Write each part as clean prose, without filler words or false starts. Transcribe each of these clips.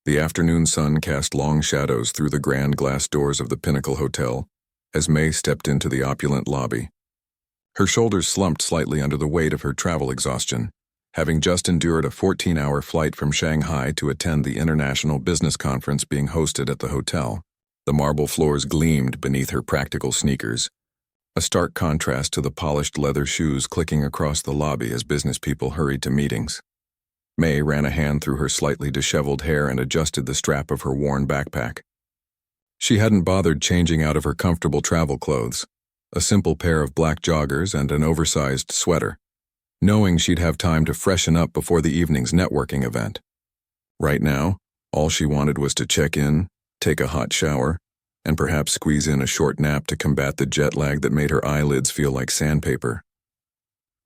The afternoon sun cast long shadows through the grand glass doors of the Pinnacle Hotel as May stepped into the opulent lobby. Her shoulders slumped slightly under the weight of her travel exhaustion, having just endured a 14-hour flight from Shanghai to attend the international business conference being hosted at the hotel. The marble floors gleamed beneath her practical sneakers, a stark contrast to the polished leather shoes clicking across the lobby as business people hurried to meetings. May ran a hand through her slightly disheveled hair and adjusted the strap of her worn backpack. She hadn't bothered changing out of her comfortable travel clothes, a simple pair of black joggers and an oversized sweater, knowing she'd have time to freshen up before the evening's networking event. Right now, all she wanted was to check in, take a hot shower, and perhaps squeeze in a short nap to combat the jet lag that made her eyelids feel like sandpaper.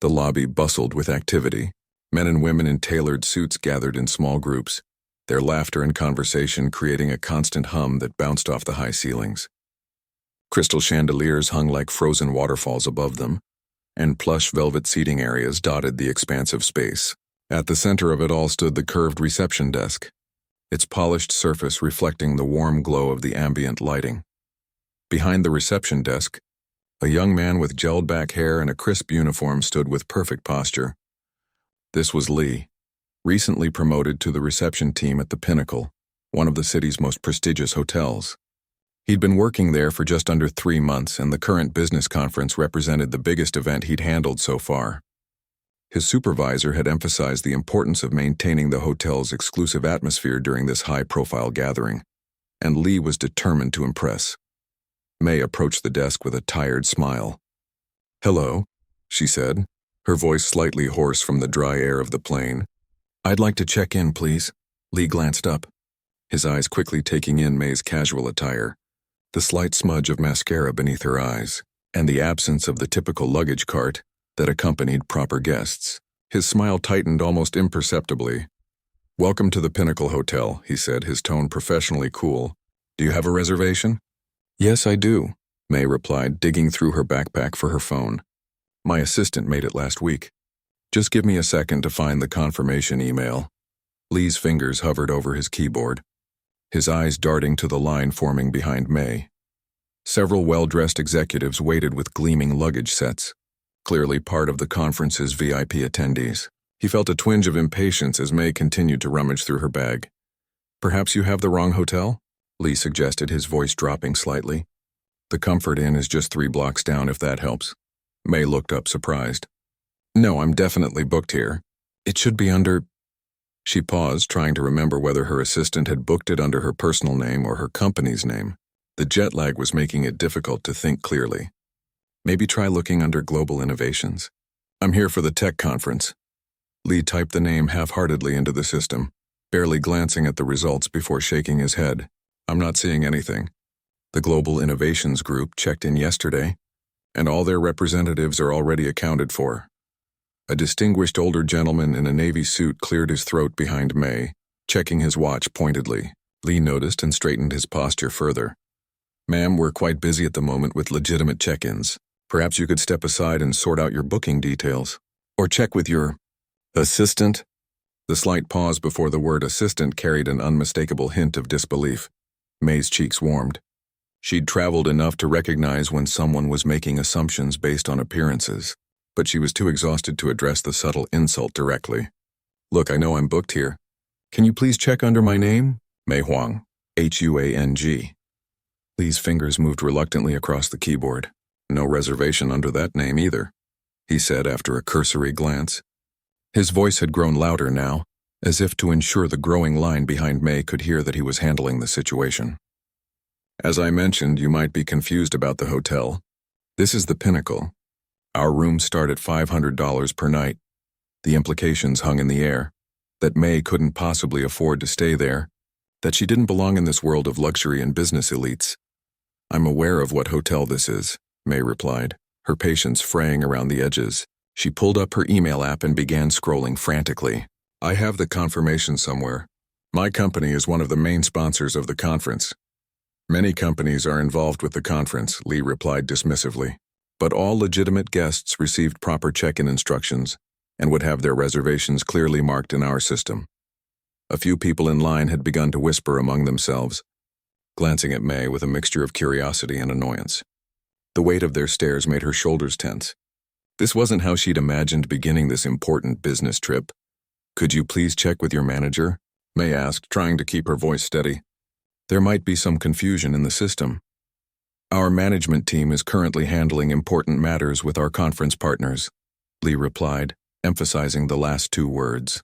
The lobby bustled with activity. Men and women in tailored suits gathered in small groups, their laughter and conversation creating a constant hum that bounced off the high ceilings. Crystal chandeliers hung like frozen waterfalls above them, and plush velvet seating areas dotted the expansive space. At the center of it all stood the curved reception desk, its polished surface reflecting the warm glow of the ambient lighting. Behind the reception desk, a young man with gelled-back hair and a crisp uniform stood with perfect posture. This was Lee, recently promoted to the reception team at the Pinnacle, one of the city's most prestigious hotels. He'd been working there for just under 3 months, and the current business conference represented the biggest event he'd handled so far. His supervisor had emphasized the importance of maintaining the hotel's exclusive atmosphere during this high-profile gathering, and Lee was determined to impress. May approached the desk with a tired smile. "Hello," she said, her voice slightly hoarse from the dry air of the plane. "I'd like to check in, please." Lee glanced up, his eyes quickly taking in May's casual attire, the slight smudge of mascara beneath her eyes, and the absence of the typical luggage cart that accompanied proper guests. His smile tightened almost imperceptibly. "Welcome to the Pinnacle Hotel," he said, his tone professionally cool. "Do you have a reservation?" "Yes, I do," May replied, digging through her backpack for her phone. "My assistant made it last week. Just give me a second to find the confirmation email." Lee's fingers hovered over his keyboard, his eyes darting to the line forming behind May. Several well-dressed executives waited with gleaming luggage sets, clearly part of the conference's VIP attendees. He felt a twinge of impatience as May continued to rummage through her bag. "Perhaps you have the wrong hotel?" Lee suggested, his voice dropping slightly. "The Comfort Inn is just 3 blocks down, if that helps." May looked up surprised. "No, I'm definitely booked here. It should be under—" She paused, trying to remember whether her assistant had booked it under her personal name or her company's name. The jet lag was making it difficult to think clearly. Maybe try looking under Global Innovations. "I'm here for the tech conference." Lee typed the name half-heartedly into the system, barely glancing at the results before shaking his head. "I'm not seeing anything. The Global Innovations group checked in yesterday, and all their representatives are already accounted for." A distinguished older gentleman in a navy suit cleared his throat behind May, checking his watch pointedly. Lee noticed and straightened his posture further. "Ma'am, we're quite busy at the moment with legitimate check-ins. Perhaps you could step aside and sort out your booking details. Or check with your assistant." The slight pause before the word assistant carried an unmistakable hint of disbelief. May's cheeks warmed. She'd traveled enough to recognize when someone was making assumptions based on appearances, but she was too exhausted to address the subtle insult directly. "Look, I know I'm booked here. Can you please check under my name? Mei Huang, Huang." Lee's fingers moved reluctantly across the keyboard. "No reservation under that name either," he said after a cursory glance. His voice had grown louder now, as if to ensure the growing line behind May could hear that he was handling the situation. "As I mentioned, you might be confused about the hotel. This is the Pinnacle. Our rooms start at $500 per night." The implications hung in the air, that May couldn't possibly afford to stay there, that she didn't belong in this world of luxury and business elites. "I'm aware of what hotel this is," May replied, her patience fraying around the edges. She pulled up her email app and began scrolling frantically. "I have the confirmation somewhere. My company is one of the main sponsors of the conference." "Many companies are involved with the conference," Lee replied dismissively, "but all legitimate guests received proper check-in instructions and would have their reservations clearly marked in our system." A few people in line had begun to whisper among themselves, glancing at May with a mixture of curiosity and annoyance. The weight of their stares made her shoulders tense. This wasn't how she'd imagined beginning this important business trip. "Could you please check with your manager?" May asked, trying to keep her voice steady. "There might be some confusion in the system. Our management team is currently handling important matters with our conference partners," Lee replied, emphasizing the last two words.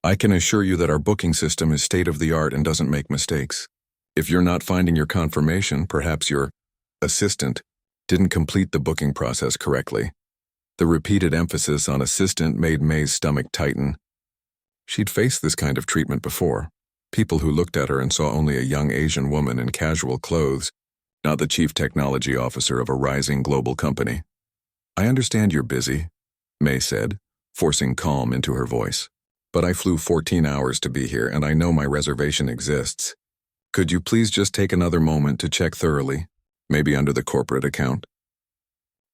"I can assure you that our booking system is state-of-the-art and doesn't make mistakes. If you're not finding your confirmation, perhaps your assistant didn't complete the booking process correctly." The repeated emphasis on assistant made May's stomach tighten. She'd faced this kind of treatment before. People who looked at her and saw only a young Asian woman in casual clothes, not the chief technology officer of a rising global company. "I understand you're busy," May said, forcing calm into her voice. "But I flew 14 hours to be here and I know my reservation exists. Could you please just take another moment to check thoroughly, maybe under the corporate account?"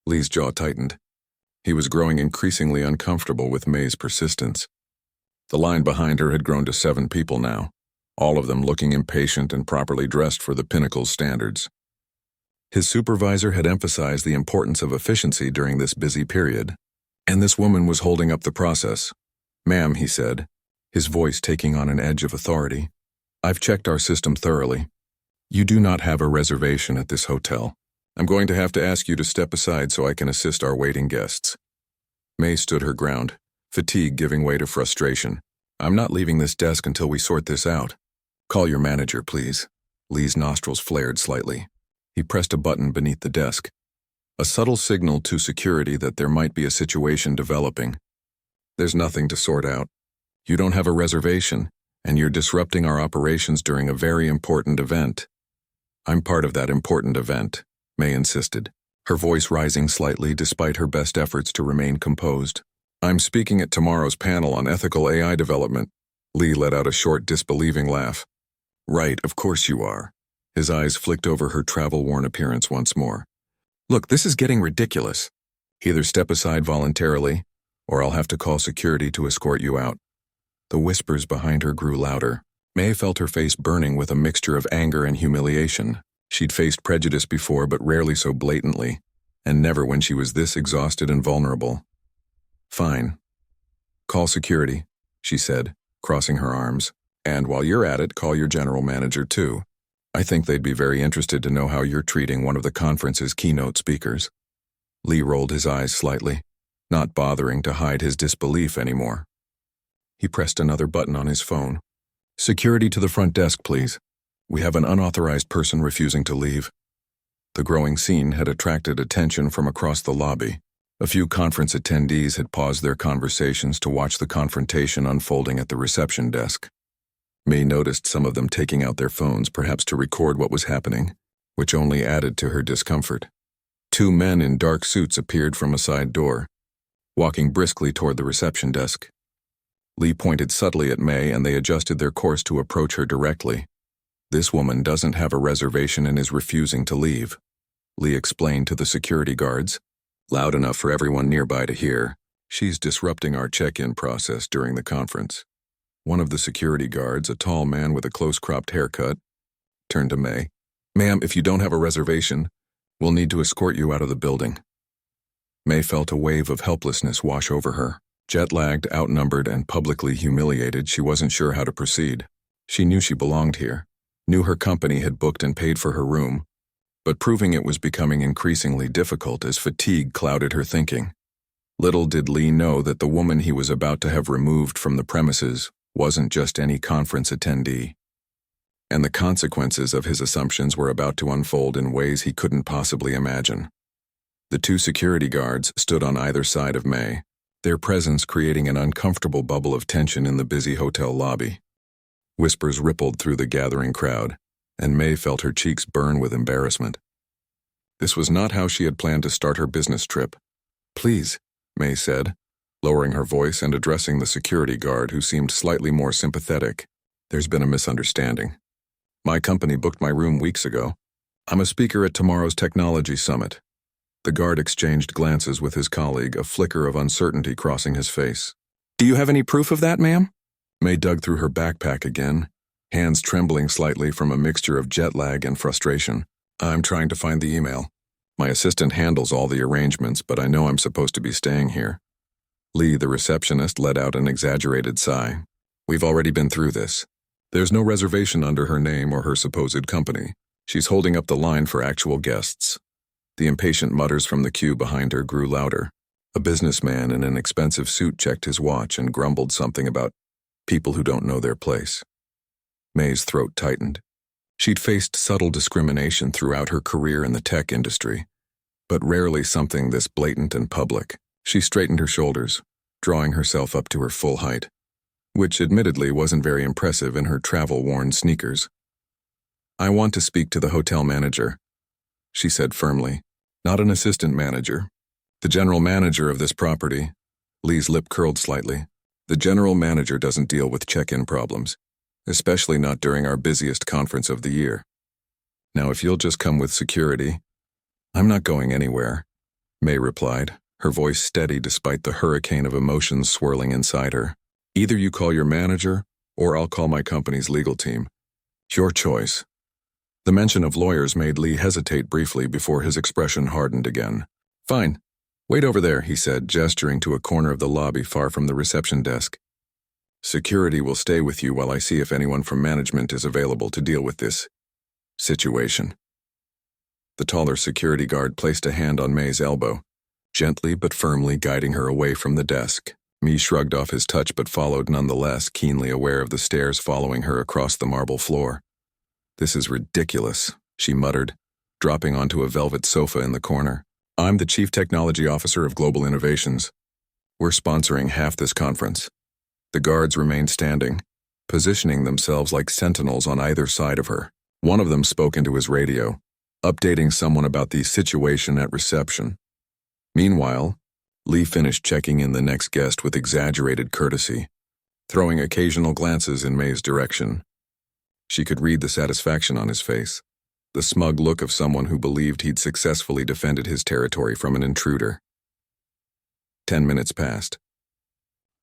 Lee's jaw tightened. He was growing increasingly uncomfortable with May's persistence. The line behind her had grown to 7 people now, all of them looking impatient and properly dressed for the Pinnacle's standards. His supervisor had emphasized the importance of efficiency during this busy period, and this woman was holding up the process. "Ma'am," he said, his voice taking on an edge of authority, "I've checked our system thoroughly. You do not have a reservation at this hotel. I'm going to have to ask you to step aside so I can assist our waiting guests." May stood her ground, fatigue giving way to frustration. "I'm not leaving this desk until we sort this out." "Call your manager, please." Lee's nostrils flared slightly. He pressed a button beneath the desk, a subtle signal to security that there might be a situation developing. "There's nothing to sort out. You don't have a reservation, and you're disrupting our operations during a very important event." "I'm part of that important event," May insisted, her voice rising slightly despite her best efforts to remain composed. "I'm speaking at tomorrow's panel on ethical AI development." Lee let out a short, disbelieving laugh. "Right, of course you are." His eyes flicked over her travel-worn appearance once more. "Look, this is getting ridiculous. Either step aside voluntarily, or I'll have to call security to escort you out." The whispers behind her grew louder. May felt her face burning with a mixture of anger and humiliation. She'd faced prejudice before, but rarely so blatantly, and never when she was this exhausted and vulnerable. "Fine. Call security," she said, crossing her arms. "And while you're at it, call your general manager too. I think they'd be very interested to know how you're treating one of the conference's keynote speakers." Lee rolled his eyes slightly, not bothering to hide his disbelief anymore. He pressed another button on his phone. "Security to the front desk, please. We have an unauthorized person refusing to leave." The growing scene had attracted attention from across the lobby. A few conference attendees had paused their conversations to watch the confrontation unfolding at the reception desk. May noticed some of them taking out their phones, perhaps to record what was happening, which only added to her discomfort. 2 men in dark suits appeared from a side door, walking briskly toward the reception desk. Lee pointed subtly at May and they adjusted their course to approach her directly. "This woman doesn't have a reservation and is refusing to leave," Lee explained to the security guards, loud enough for everyone nearby to hear. "She's disrupting our check-in process during the conference." One of the security guards, a tall man with a close-cropped haircut, turned to May. "Ma'am, if you don't have a reservation, we'll need to escort you out of the building." May felt a wave of helplessness wash over her. Jet-lagged, outnumbered, and publicly humiliated, she wasn't sure how to proceed. She knew she belonged here, knew her company had booked and paid for her room, but proving it was becoming increasingly difficult as fatigue clouded her thinking. Little did Lee know that the woman he was about to have removed from the premises wasn't just any conference attendee, and the consequences of his assumptions were about to unfold in ways he couldn't possibly imagine. The 2 security guards stood on either side of May, their presence creating an uncomfortable bubble of tension in the busy hotel lobby. Whispers rippled through the gathering crowd, and May felt her cheeks burn with embarrassment. This was not how she had planned to start her business trip. "Please," May said, lowering her voice and addressing the security guard who seemed slightly more sympathetic. "There's been a misunderstanding. My company booked my room weeks ago. I'm a speaker at tomorrow's technology summit." The guard exchanged glances with his colleague, a flicker of uncertainty crossing his face. "Do you have any proof of that, ma'am?" May dug through her backpack again, hands trembling slightly from a mixture of jet lag and frustration. I'm trying to find the email. My assistant handles all the arrangements, but I know I'm supposed to be staying here. Lee, the receptionist, let out an exaggerated sigh. We've already been through this. There's no reservation under her name or her supposed company. She's holding up the line for actual guests. The impatient mutters from the queue behind her grew louder. A businessman in an expensive suit checked his watch and grumbled something about people who don't know their place. May's throat tightened. She'd faced subtle discrimination throughout her career in the tech industry, but rarely something this blatant and public. She straightened her shoulders, drawing herself up to her full height, which admittedly wasn't very impressive in her travel-worn sneakers. I want to speak to the hotel manager, she said firmly. Not an assistant manager. The general manager of this property. Lee's lip curled slightly. The general manager doesn't deal with check-in problems, especially not during our busiest conference of the year. Now, if you'll just come with security. I'm not going anywhere, May replied, her voice steady despite the hurricane of emotions swirling inside her. Either you call your manager, or I'll call my company's legal team. Your choice. The mention of lawyers made Lee hesitate briefly before his expression hardened again. Fine. Wait over there, he said, gesturing to a corner of the lobby far from the reception desk. Security will stay with you while I see if anyone from management is available to deal with this situation. The taller security guard placed a hand on May's elbow, gently but firmly guiding her away from the desk. May shrugged off his touch but followed nonetheless, keenly aware of the stairs following her across the marble floor. This is ridiculous, she muttered, dropping onto a velvet sofa in the corner. I'm the Chief Technology Officer of Global Innovations. We're sponsoring half this conference. The guards remained standing, positioning themselves like sentinels on either side of her. One of them spoke into his radio, updating someone about the situation at reception. Meanwhile, Lee finished checking in the next guest with exaggerated courtesy, throwing occasional glances in May's direction. She could read the satisfaction on his face, the smug look of someone who believed he'd successfully defended his territory from an intruder. 10 minutes passed.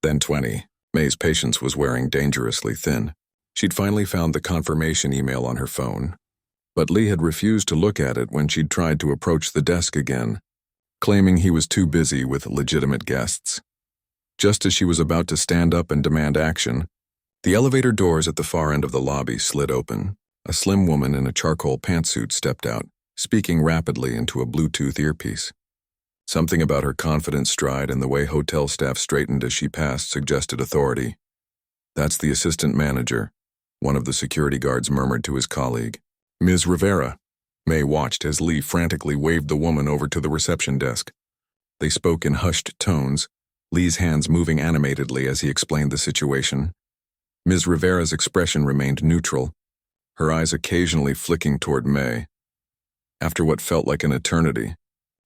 Then 20. May's patience was wearing dangerously thin. She'd finally found the confirmation email on her phone, but Lee had refused to look at it when she'd tried to approach the desk again, claiming he was too busy with legitimate guests. Just as she was about to stand up and demand action, the elevator doors at the far end of the lobby slid open. A slim woman in a charcoal pantsuit stepped out, speaking rapidly into a Bluetooth earpiece. Something about her confident stride and the way hotel staff straightened as she passed suggested authority. That's the assistant manager, one of the security guards murmured to his colleague. Ms. Rivera. May watched as Lee frantically waved the woman over to the reception desk. They spoke in hushed tones, Lee's hands moving animatedly as he explained the situation. Ms. Rivera's expression remained neutral, her eyes occasionally flicking toward May. After what felt like an eternity,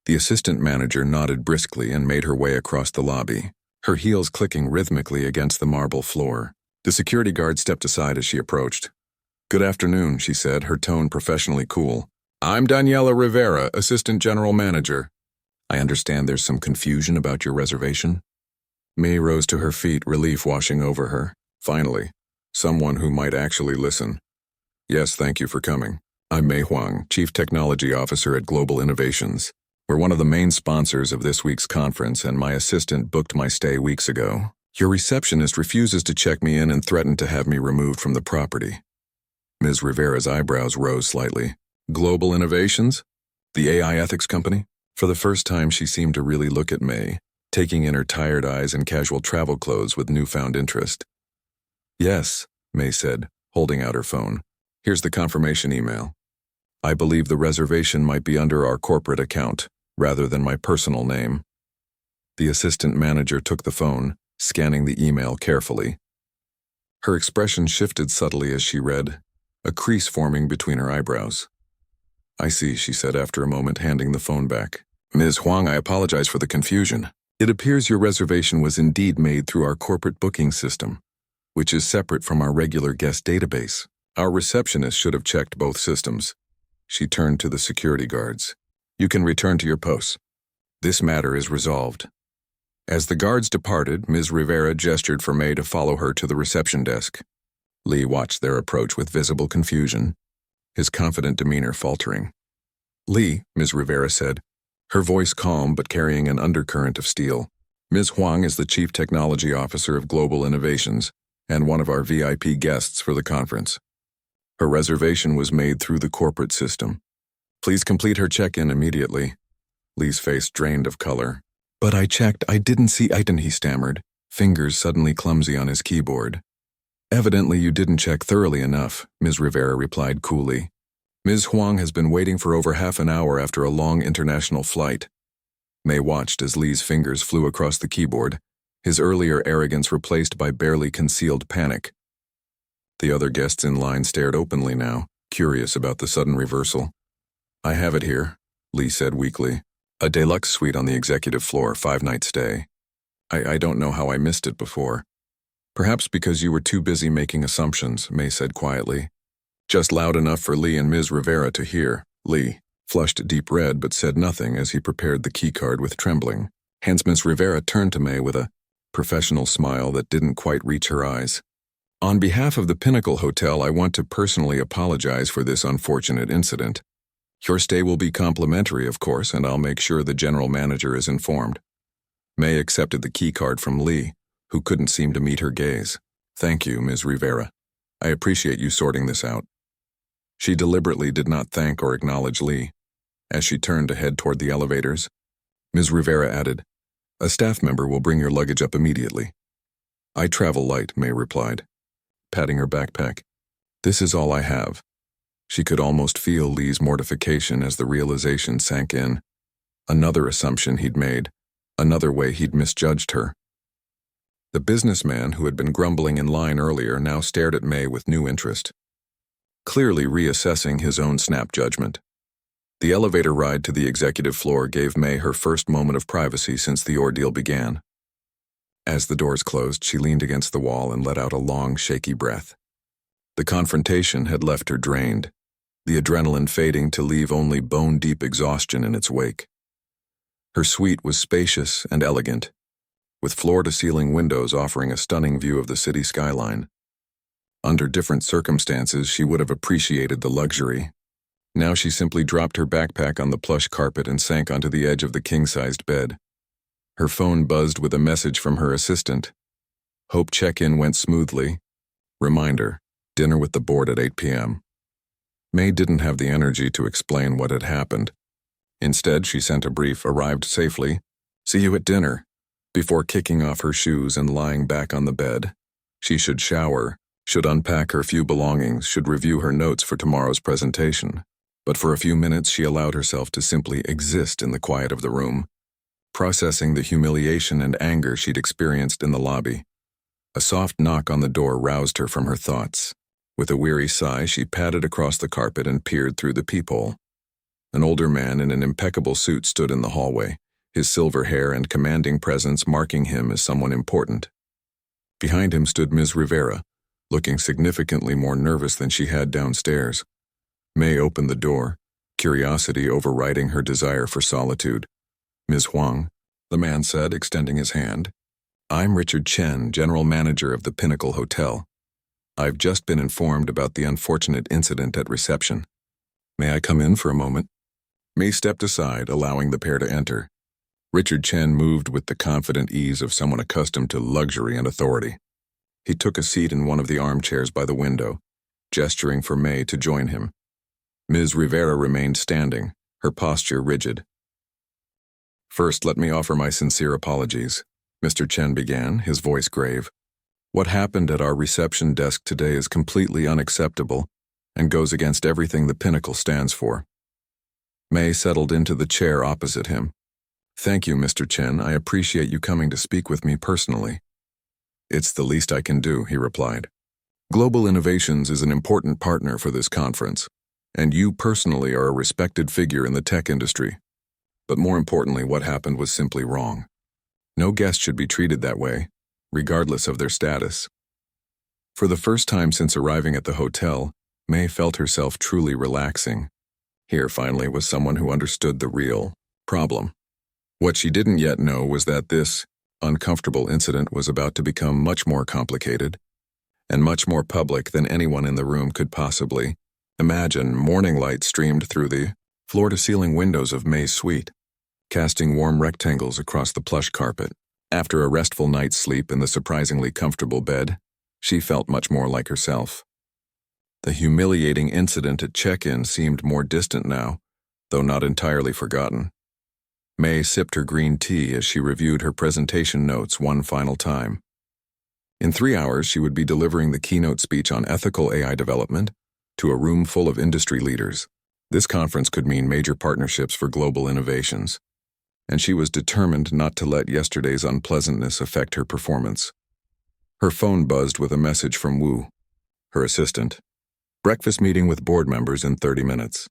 the assistant manager nodded briskly and made her way across the lobby, her heels clicking rhythmically against the marble floor. The security guard stepped aside as she approached. Good afternoon, she said, her tone professionally cool. I'm Daniela Rivera, assistant general manager. I understand there's some confusion about your reservation. May rose to her feet, relief washing over her. Finally, someone who might actually listen. Yes, thank you for coming. I'm Mei Huang, Chief Technology Officer at Global Innovations. We're one of the main sponsors of this week's conference, and my assistant booked my stay weeks ago. Your receptionist refuses to check me in and threatened to have me removed from the property. Ms. Rivera's eyebrows rose slightly. Global Innovations? The AI ethics company? For the first time, she seemed to really look at May, taking in her tired eyes and casual travel clothes with newfound interest. Yes, May said, holding out her phone. Here's the confirmation email. I believe the reservation might be under our corporate account, rather than my personal name. The assistant manager took the phone, scanning the email carefully. Her expression shifted subtly as she read, a crease forming between her eyebrows. I see, she said after a moment, handing the phone back. Ms. Huang, I apologize for the confusion. It appears your reservation was indeed made through our corporate booking system, which is separate from our regular guest database. Our receptionist should have checked both systems. She turned to the security guards. You can return to your posts. This matter is resolved. As the guards departed, Ms. Rivera gestured for May to follow her to the reception desk. Lee watched their approach with visible confusion, his confident demeanor faltering. "Lee," Ms. Rivera said, her voice calm but carrying an undercurrent of steel. "Ms. Huang is the Chief Technology Officer of Global Innovations and one of our VIP guests for the conference. Her reservation was made through the corporate system. Please complete her check-in immediately." Lee's face drained of color. "But I checked, I didn't see Iton," he stammered, fingers suddenly clumsy on his keyboard. "Evidently you didn't check thoroughly enough," Ms. Rivera replied coolly. "Ms. Huang has been waiting for over half an hour after a long international flight." May watched as Lee's fingers flew across the keyboard, his earlier arrogance replaced by barely concealed panic. The other guests in line stared openly now, curious about the sudden reversal. "I have it here," Lee said weakly. "A deluxe suite on the executive floor, 5-night stay. I don't know how I missed it before." "Perhaps because you were too busy making assumptions," May said quietly. Just loud enough for Lee and Ms. Rivera to hear. Lee flushed deep red but said nothing as he prepared the keycard with trembling. Hence Ms. Rivera turned to May with a professional smile that didn't quite reach her eyes. "On behalf of the Pinnacle Hotel, I want to personally apologize for this unfortunate incident. Your stay will be complimentary, of course, and I'll make sure the general manager is informed." May accepted the keycard from Lee, who couldn't seem to meet her gaze. "Thank you, Ms. Rivera. I appreciate you sorting this out." She deliberately did not thank or acknowledge Lee. As she turned to head toward the elevators, Ms. Rivera added, "A staff member will bring your luggage up immediately." "I travel light," May replied, patting her backpack. "This is all I have." She could almost feel Lee's mortification as the realization sank in. Another assumption he'd made, another way he'd misjudged her. The businessman who had been grumbling in line earlier now stared at May with new interest, clearly reassessing his own snap judgment. The elevator ride to the executive floor gave May her first moment of privacy since the ordeal began. As the doors closed, she leaned against the wall and let out a long, shaky breath. The confrontation had left her drained, the adrenaline fading to leave only bone-deep exhaustion in its wake. Her suite was spacious and elegant, with floor-to-ceiling windows offering a stunning view of the city skyline. Under different circumstances, she would have appreciated the luxury. Now she simply dropped her backpack on the plush carpet and sank onto the edge of the king-sized bed. Her phone buzzed with a message from her assistant. "Hope check-in went smoothly. Reminder, dinner with the board at 8 p.m. May didn't have the energy to explain what had happened. Instead, she sent a brief "arrived safely, see you at dinner," before kicking off her shoes and lying back on the bed. She should shower, should unpack her few belongings, should review her notes for tomorrow's presentation. But for a few minutes she allowed herself to simply exist in the quiet of the room, processing the humiliation and anger she'd experienced in the lobby. A soft knock on the door roused her from her thoughts. With a weary sigh, she padded across the carpet and peered through the peephole. An older man in an impeccable suit stood in the hallway, his silver hair and commanding presence marking him as someone important. Behind him stood Ms. Rivera, looking significantly more nervous than she had downstairs. May opened the door, curiosity overriding her desire for solitude. "Ms. Huang," the man said, extending his hand. "I'm Richard Chen, general manager of the Pinnacle Hotel. I've just been informed about the unfortunate incident at reception. May I come in for a moment?" May stepped aside, allowing the pair to enter. Richard Chen moved with the confident ease of someone accustomed to luxury and authority. He took a seat in one of the armchairs by the window, gesturing for May to join him. Ms. Rivera remained standing, her posture rigid. "First, let me offer my sincere apologies," Mr. Chen began, his voice grave. "What happened at our reception desk today is completely unacceptable and goes against everything the Pinnacle stands for." May settled into the chair opposite him. "Thank you, Mr. Chen. I appreciate you coming to speak with me personally." "It's the least I can do," he replied. "Global Innovations is an important partner for this conference, and you personally are a respected figure in the tech industry. But more importantly, what happened was simply wrong. No guest should be treated that way, regardless of their status." For the first time since arriving at the hotel, May felt herself truly relaxing. Here, finally, was someone who understood the real problem. What she didn't yet know was that this uncomfortable incident was about to become much more complicated and much more public than anyone in the room could possibly imagine. Morning light streamed through the floor-to-ceiling windows of May's suite, casting warm rectangles across the plush carpet. After a restful night's sleep in the surprisingly comfortable bed, she felt much more like herself. The humiliating incident at check-in seemed more distant now, though not entirely forgotten. May sipped her green tea as she reviewed her presentation notes one final time. In 3 hours, she would be delivering the keynote speech on ethical AI development to a room full of industry leaders. This conference could mean major partnerships for global innovations, and she was determined not to let yesterday's unpleasantness affect her performance. Her phone buzzed with a message from Wu, her assistant. Breakfast meeting with board members in 30 minutes.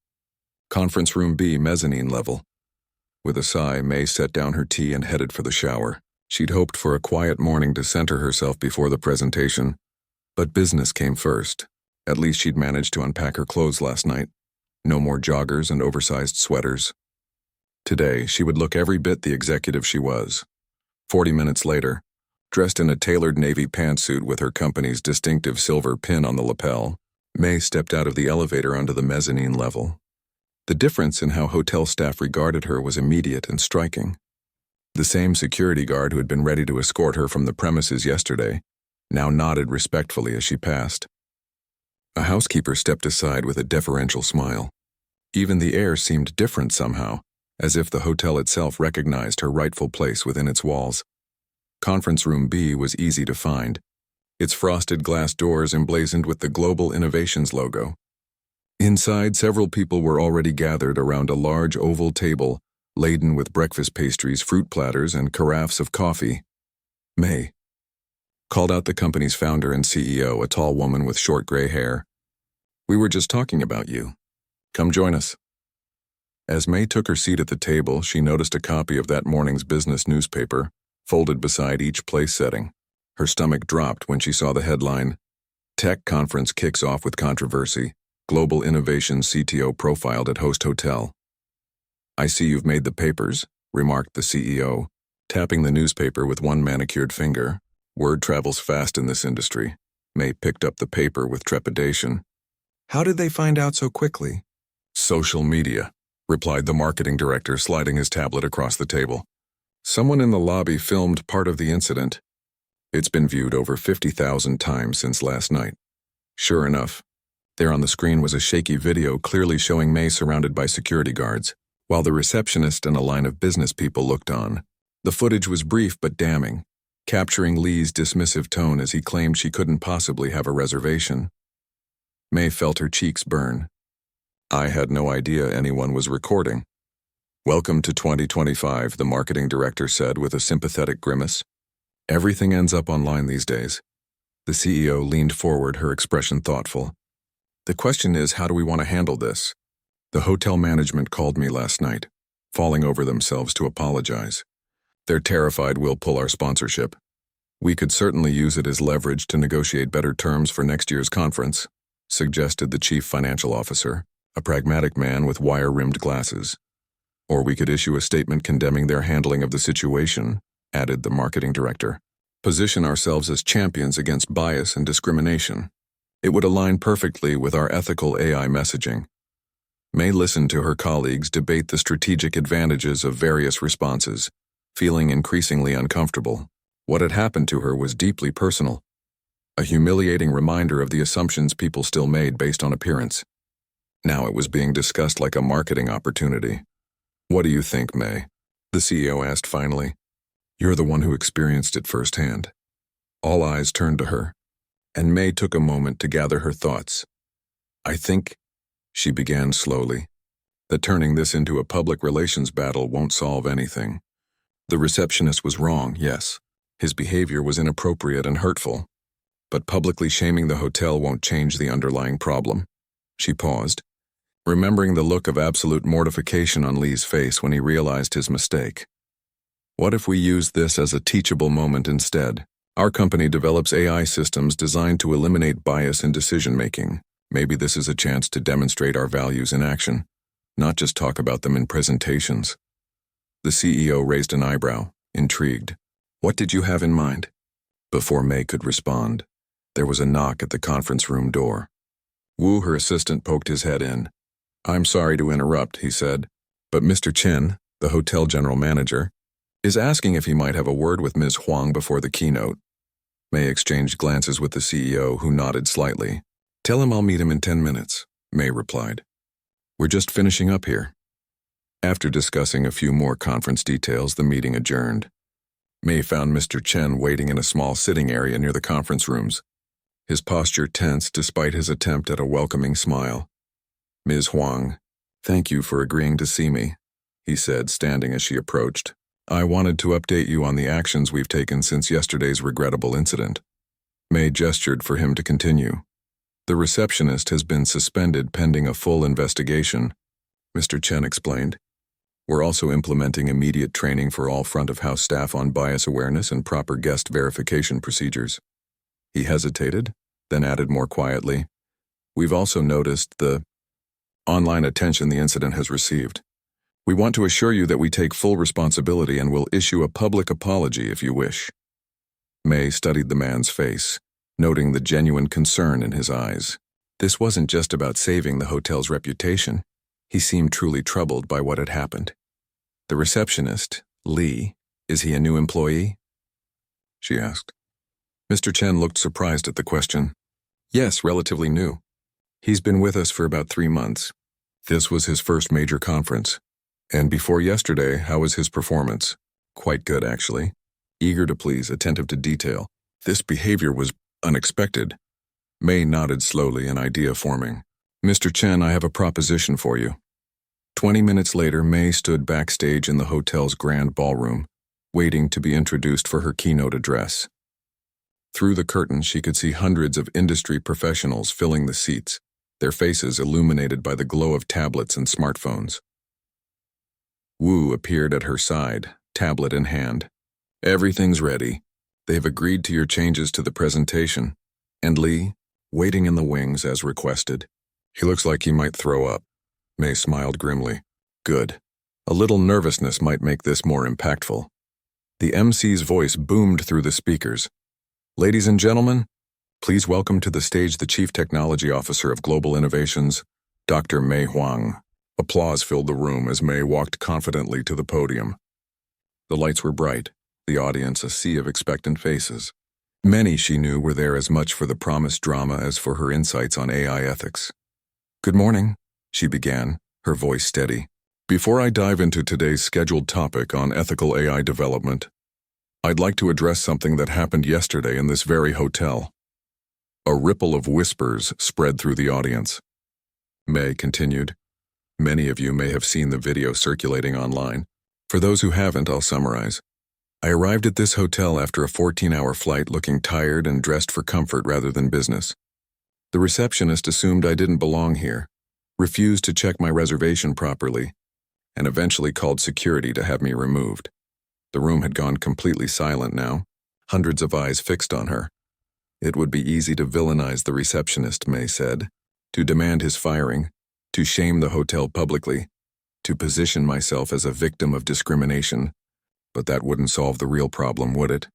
Conference room B, mezzanine level. With a sigh, May set down her tea and headed for the shower. She'd hoped for a quiet morning to center herself before the presentation, but business came first. At least she'd managed to unpack her clothes last night. No more joggers and oversized sweaters. Today, she would look every bit the executive she was. 40 minutes later, dressed in a tailored navy pantsuit with her company's distinctive silver pin on the lapel, May stepped out of the elevator onto the mezzanine level. The difference in how hotel staff regarded her was immediate and striking. The same security guard who had been ready to escort her from the premises yesterday now nodded respectfully as she passed. A housekeeper stepped aside with a deferential smile. Even the air seemed different somehow, as if the hotel itself recognized her rightful place within its walls. Conference room B was easy to find, its frosted glass doors emblazoned with the Global Innovations logo. Inside, several people were already gathered around a large oval table laden with breakfast pastries, fruit platters, and carafes of coffee. May called out the company's founder and CEO, a tall woman with short gray hair. "We were just talking about you. Come join us." As May took her seat at the table, she noticed a copy of that morning's business newspaper, folded beside each place setting. Her stomach dropped when she saw the headline, "Tech Conference Kicks Off with Controversy. Global Innovation CTO Profiled at Host Hotel." "I see you've made the papers," remarked the CEO, tapping the newspaper with one manicured finger. "Word travels fast in this industry." May picked up the paper with trepidation. "How did they find out so quickly?" "Social media," replied the marketing director, sliding his tablet across the table. "Someone in the lobby filmed part of the incident. It's been viewed over 50,000 times since last night." Sure enough, there on the screen was a shaky video clearly showing May surrounded by security guards, while the receptionist and a line of business people looked on. The footage was brief but damning, capturing Lee's dismissive tone as he claimed she couldn't possibly have a reservation. May felt her cheeks burn. "I had no idea anyone was recording." "Welcome to 2025, the marketing director said with a sympathetic grimace. "Everything ends up online these days." The CEO leaned forward, her expression thoughtful. "The question is, how do we want to handle this? The hotel management called me last night, falling over themselves to apologize. They're terrified we'll pull our sponsorship. We could certainly use it as leverage to negotiate better terms for next year's conference," suggested the chief financial officer, a pragmatic man with wire-rimmed glasses. "Or we could issue a statement condemning their handling of the situation," added the marketing director. "Position ourselves as champions against bias and discrimination. It would align perfectly with our ethical AI messaging." May listened to her colleagues debate the strategic advantages of various responses, feeling increasingly uncomfortable. What had happened to her was deeply personal, a humiliating reminder of the assumptions people still made based on appearance. Now it was being discussed like a marketing opportunity. "What do you think, May?" the CEO asked finally. "You're the one who experienced it firsthand." All eyes turned to her, and May took a moment to gather her thoughts. "I think," she began slowly, "that turning this into a public relations battle won't solve anything. The receptionist was wrong, yes. His behavior was inappropriate and hurtful. But publicly shaming the hotel won't change the underlying problem." She paused, remembering the look of absolute mortification on Lee's face when he realized his mistake. "What if we use this as a teachable moment instead? Our company develops AI systems designed to eliminate bias in decision-making. Maybe this is a chance to demonstrate our values in action, not just talk about them in presentations." The CEO raised an eyebrow, intrigued. What did you have in mind? Before May could respond, there was a knock at the conference room door. Wu, her assistant, poked his head in. I'm sorry to interrupt, he said, but Mr. Chen, the hotel general manager, is asking if he might have a word with Ms. Huang before the keynote. May exchanged glances with the CEO, who nodded slightly. Tell him I'll meet him in 10 minutes, May replied. We're just finishing up here. After discussing a few more conference details, the meeting adjourned. May found Mr. Chen waiting in a small sitting area near the conference rooms, his posture tense despite his attempt at a welcoming smile. Ms. Huang, thank you for agreeing to see me, he said, standing as she approached. I wanted to update you on the actions we've taken since yesterday's regrettable incident. May gestured for him to continue. The receptionist has been suspended pending a full investigation, Mr. Chen explained. We're also implementing immediate training for all front-of-house staff on bias awareness and proper guest verification procedures. He hesitated, then added more quietly, We've also noticed the online attention the incident has received. We want to assure you that we take full responsibility and will issue a public apology if you wish. May studied the man's face, noting the genuine concern in his eyes. This wasn't just about saving the hotel's reputation. He seemed truly troubled by what had happened. The receptionist, Li, is he a new employee? She asked. Mr. Chen looked surprised at the question. Yes, relatively new. He's been with us for about 3 months. This was his first major conference. And before yesterday, how was his performance? Quite good, actually. Eager to please, attentive to detail. This behavior was unexpected. May nodded slowly, an idea forming. Mr. Chen, I have a proposition for you. 20 minutes later, May stood backstage in the hotel's grand ballroom, waiting to be introduced for her keynote address. Through the curtains, she could see hundreds of industry professionals filling the seats, their faces illuminated by the glow of tablets and smartphones. Wu appeared at her side, tablet in hand. Everything's ready. They've agreed to your changes to the presentation. And Li, waiting in the wings as requested. He looks like he might throw up. May smiled grimly. Good. A little nervousness might make this more impactful. The MC's voice boomed through the speakers. Ladies and gentlemen, please welcome to the stage the Chief Technology Officer of Global Innovations, Dr. May Huang. Applause filled the room as May walked confidently to the podium. The lights were bright, the audience a sea of expectant faces. Many, she knew, were there as much for the promised drama as for her insights on AI ethics. Good morning, she began, her voice steady. Before I dive into today's scheduled topic on ethical AI development, I'd like to address something that happened yesterday in this very hotel. A ripple of whispers spread through the audience. May continued. Many of you may have seen the video circulating online. For those who haven't, I'll summarize. I arrived at this hotel after a 14-hour flight looking tired and dressed for comfort rather than business. The receptionist assumed I didn't belong here, refused to check my reservation properly, and eventually called security to have me removed. The room had gone completely silent now, hundreds of eyes fixed on her. It would be easy to villainize the receptionist, May said, to demand his firing, to shame the hotel publicly, to position myself as a victim of discrimination, but that wouldn't solve the real problem, would it?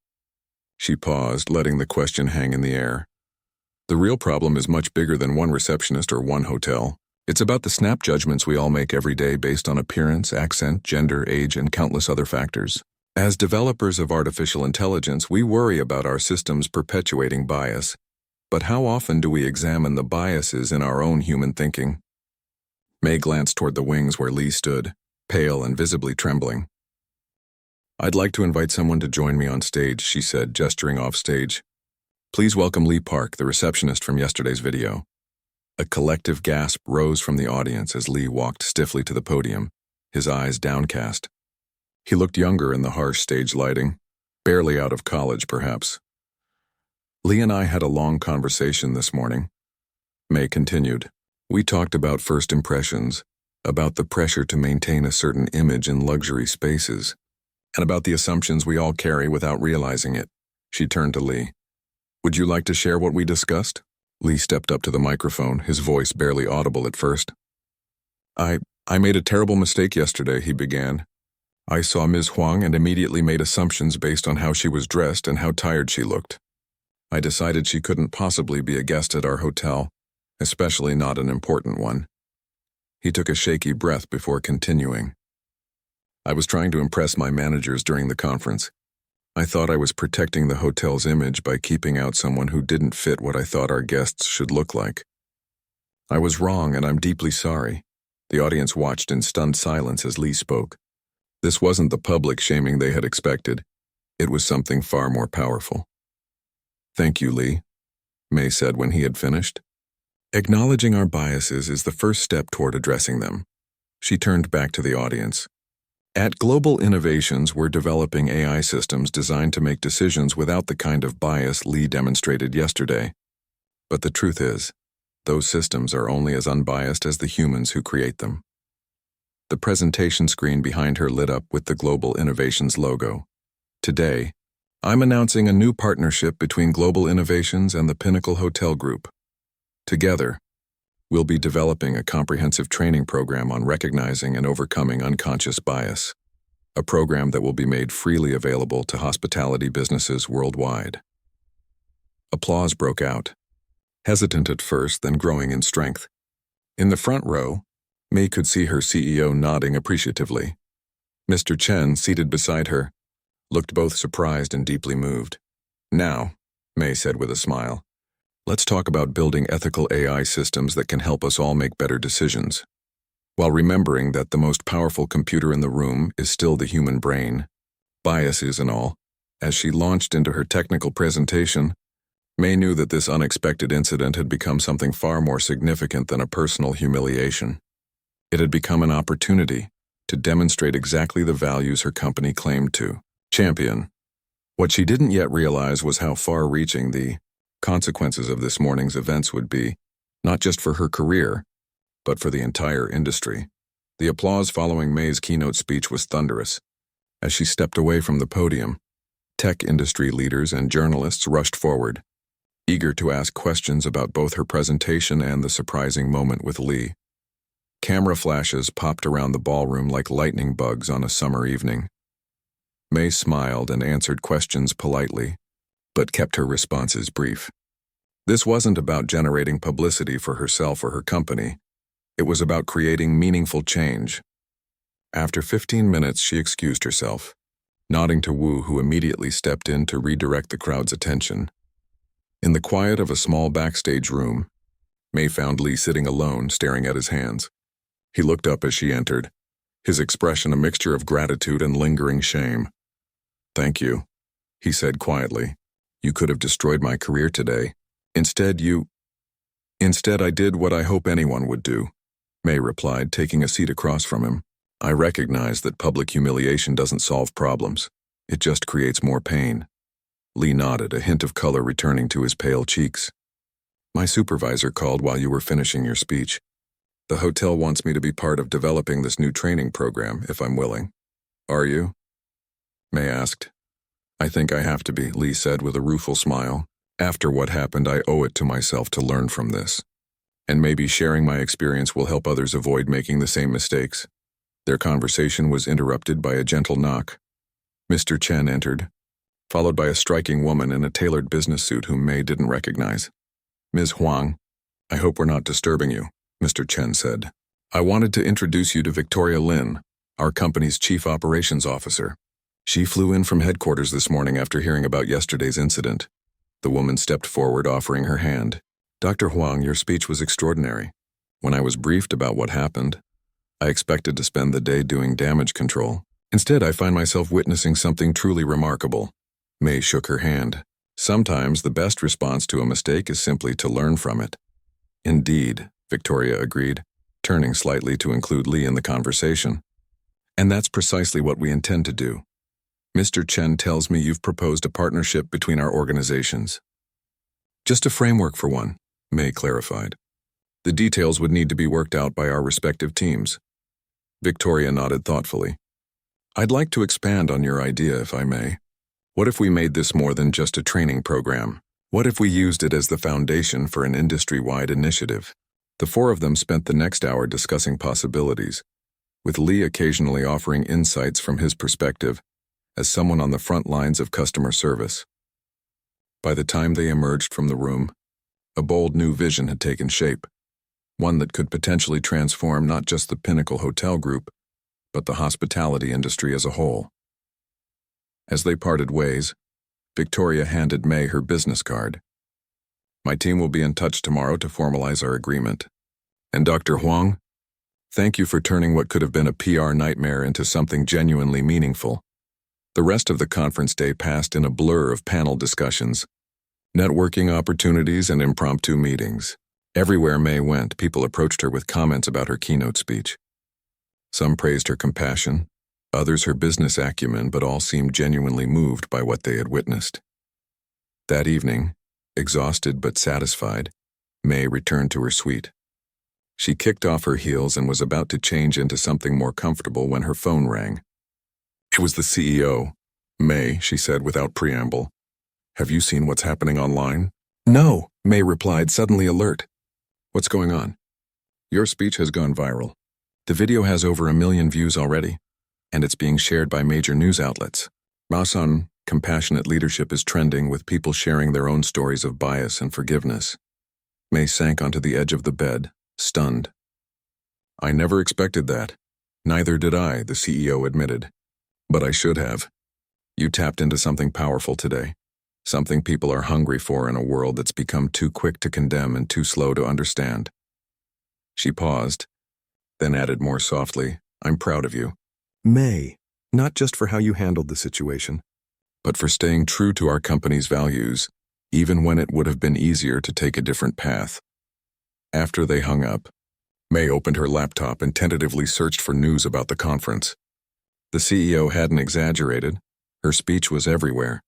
She paused, letting the question hang in the air. The real problem is much bigger than one receptionist or one hotel. It's about the snap judgments we all make every day based on appearance, accent, gender, age, and countless other factors. As developers of artificial intelligence, we worry about our systems perpetuating bias. But how often do we examine the biases in our own human thinking? May glanced toward the wings where Li stood, pale and visibly trembling. I'd like to invite someone to join me on stage, she said, gesturing off stage. Please welcome Li Park, the receptionist from yesterday's video. A collective gasp rose from the audience as Li walked stiffly to the podium, his eyes downcast. He looked younger in the harsh stage lighting, barely out of college, perhaps. Li and I had a long conversation this morning. May continued. We talked about first impressions, about the pressure to maintain a certain image in luxury spaces, and about the assumptions we all carry without realizing it. She turned to Li. Would you like to share what we discussed? Li stepped up to the microphone, his voice barely audible at first. I made a terrible mistake yesterday, he began. I saw Ms. Huang and immediately made assumptions based on how she was dressed and how tired she looked. I decided she couldn't possibly be a guest at our hotel, especially not an important one. He took a shaky breath before continuing. I was trying to impress my managers during the conference. I thought I was protecting the hotel's image by keeping out someone who didn't fit what I thought our guests should look like. I was wrong, and I'm deeply sorry. The audience watched in stunned silence as Lee spoke. This wasn't the public shaming they had expected. It was something far more powerful. "Thank you, Lee," May said when he had finished. "Acknowledging our biases is the first step toward addressing them." She turned back to the audience. "At Global Innovations, we're developing AI systems designed to make decisions without the kind of bias Lee demonstrated yesterday. But the truth is, those systems are only as unbiased as the humans who create them." The presentation screen behind her lit up with the Global Innovations logo. "Today, I'm announcing a new partnership between Global Innovations and the Pinnacle Hotel Group. Together, we'll be developing a comprehensive training program on recognizing and overcoming unconscious bias, a program that will be made freely available to hospitality businesses worldwide." Applause broke out, hesitant at first, then growing in strength. In the front row, May could see her CEO nodding appreciatively. Mr. Chen, seated beside her, looked both surprised and deeply moved. "Now," May said with a smile, "let's talk about building ethical AI systems that can help us all make better decisions, while remembering that the most powerful computer in the room is still the human brain, biases and all." As she launched into her technical presentation, May knew that this unexpected incident had become something far more significant than a personal humiliation. It had become an opportunity to demonstrate exactly the values her company claimed to champion. What she didn't yet realize was how far-reaching the consequences of this morning's events would be, not just for her career, but for the entire industry. The applause following May's keynote speech was thunderous. As she stepped away from the podium, tech industry leaders and journalists rushed forward, eager to ask questions about both her presentation and the surprising moment with Lee. Camera flashes popped around the ballroom like lightning bugs on a summer evening. May smiled and answered questions politely, but kept her responses brief. This wasn't about generating publicity for herself or her company. It was about creating meaningful change. After 15 minutes, she excused herself, nodding to Wu, who immediately stepped in to redirect the crowd's attention. In the quiet of a small backstage room, May found Lee sitting alone, staring at his hands. He looked up as she entered, his expression a mixture of gratitude and lingering shame. "Thank you," he said quietly. "You could have destroyed my career today. Instead I did what I hope anyone would do," May replied, taking a seat across from him. "I recognize that public humiliation doesn't solve problems. It just creates more pain." Lee nodded, a hint of color returning to his pale cheeks. "My supervisor called while you were finishing your speech. The hotel wants me to be part of developing this new training program, if I'm willing." "Are you?" May asked. "I think I have to be," Lee said with a rueful smile. "After what happened, I owe it to myself to learn from this. And maybe sharing my experience will help others avoid making the same mistakes." Their conversation was interrupted by a gentle knock. Mr. Chen entered, followed by a striking woman in a tailored business suit whom May didn't recognize. "Ms. Huang, I hope we're not disturbing you," Mr. Chen said. "I wanted to introduce you to Victoria Lin, our company's Chief Operations Officer. She flew in from headquarters this morning after hearing about yesterday's incident." The woman stepped forward, offering her hand. "Dr. Huang, your speech was extraordinary. When I was briefed about what happened, I expected to spend the day doing damage control. Instead, I find myself witnessing something truly remarkable." May shook her hand. "Sometimes the best response to a mistake is simply to learn from it." "Indeed," Victoria agreed, turning slightly to include Lee in the conversation. "And that's precisely what we intend to do. Mr. Chen tells me you've proposed a partnership between our organizations." "Just a framework for one," May clarified. "The details would need to be worked out by our respective teams." Victoria nodded thoughtfully. "I'd like to expand on your idea, if I may. What if we made this more than just a training program? What if we used it as the foundation for an industry-wide initiative?" The four of them spent the next hour discussing possibilities, with Lee occasionally offering insights from his perspective as someone on the front lines of customer service. By the time they emerged from the room, a bold new vision had taken shape, one that could potentially transform not just the Pinnacle Hotel Group, but the hospitality industry as a whole. As they parted ways, Victoria handed May her business card. "My team will be in touch tomorrow to formalize our agreement. And Dr. Huang, thank you for turning what could have been a PR nightmare into something genuinely meaningful." The rest of the conference day passed in a blur of panel discussions, networking opportunities, and impromptu meetings. Everywhere May went, people approached her with comments about her keynote speech. Some praised her compassion, others her business acumen, but all seemed genuinely moved by what they had witnessed. That evening, exhausted but satisfied, May returned to her suite. She kicked off her heels and was about to change into something more comfortable when her phone rang. It was the CEO. "May," she said without preamble, "have you seen what's happening online?" "No," May replied, suddenly alert. "What's going on?" "Your speech has gone viral. The video has over 1 million views already, and it's being shared by major news outlets. Masan, compassionate leadership is trending, with people sharing their own stories of bias and forgiveness." May sank onto the edge of the bed, stunned. "I never expected that." "Neither did I," the CEO admitted. "But I should have. You tapped into something powerful today, something people are hungry for in a world that's become too quick to condemn and too slow to understand." She paused, then added more softly, "I'm proud of you, May, not just for how you handled the situation, but for staying true to our company's values, even when it would have been easier to take a different path." After they hung up, May opened her laptop and tentatively searched for news about the conference. The CEO hadn't exaggerated. Her speech was everywhere.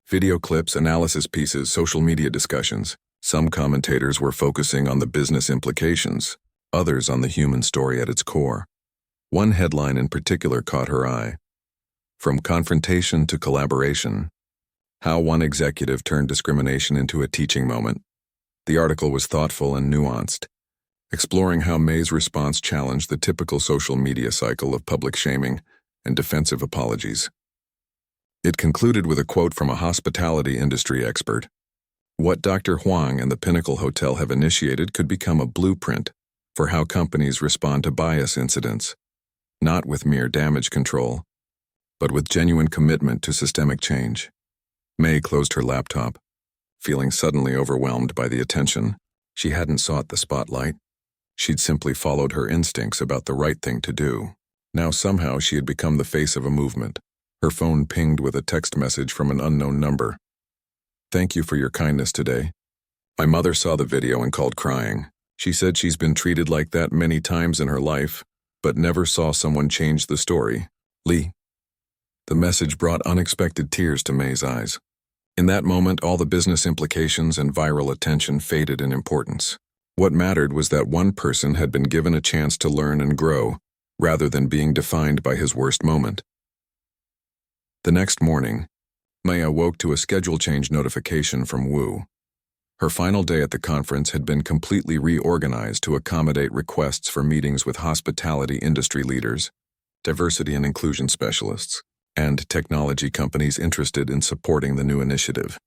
Video clips, analysis pieces, social media discussions. Some commentators were focusing on the business implications, others on the human story at its core. One headline in particular caught her eye. "From confrontation to collaboration: how one executive turned discrimination into a teaching moment." The article was thoughtful and nuanced, exploring how May's response challenged the typical social media cycle of public shaming and defensive apologies. It concluded with a quote from a hospitality industry expert. "What Dr. Huang and the Pinnacle Hotel have initiated could become a blueprint for how companies respond to bias incidents, not with mere damage control, but with genuine commitment to systemic change." May closed her laptop, feeling suddenly overwhelmed by the attention. She hadn't sought the spotlight. She'd simply followed her instincts about the right thing to do. Now somehow she had become the face of a movement. Her phone pinged with a text message from an unknown number. "Thank you for your kindness today. My mother saw the video and called crying. She said she's been treated like that many times in her life, but never saw someone change the story. Lee." The message brought unexpected tears to May's eyes. In that moment, all the business implications and viral attention faded in importance. What mattered was that one person had been given a chance to learn and grow, rather than being defined by his worst moment. The next morning, May awoke to a schedule change notification from Wu. Her final day at the conference had been completely reorganized to accommodate requests for meetings with hospitality industry leaders, diversity and inclusion specialists, and technology companies interested in supporting the new initiative.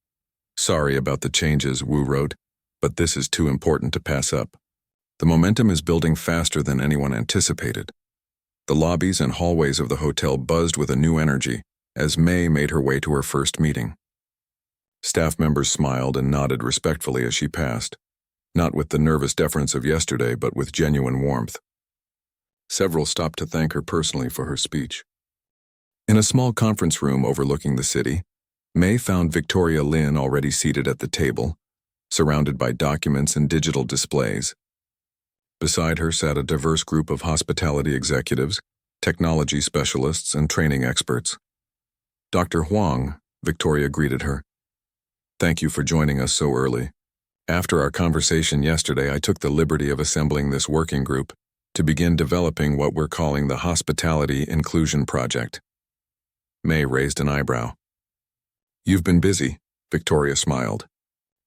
"Sorry about the changes," Wu wrote, "but this is too important to pass up. The momentum is building faster than anyone anticipated." The lobbies and hallways of the hotel buzzed with a new energy as May made her way to her first meeting. Staff members smiled and nodded respectfully as she passed, not with the nervous deference of yesterday, but with genuine warmth. Several stopped to thank her personally for her speech. In a small conference room overlooking the city, May found Victoria Lin already seated at the table, surrounded by documents and digital displays. Beside her sat a diverse group of hospitality executives, technology specialists, and training experts. "Dr. Huang," Victoria greeted her. "Thank you for joining us so early. After our conversation yesterday, I took the liberty of assembling this working group to begin developing what we're calling the Hospitality Inclusion Project." May raised an eyebrow. "You've been busy," Victoria smiled.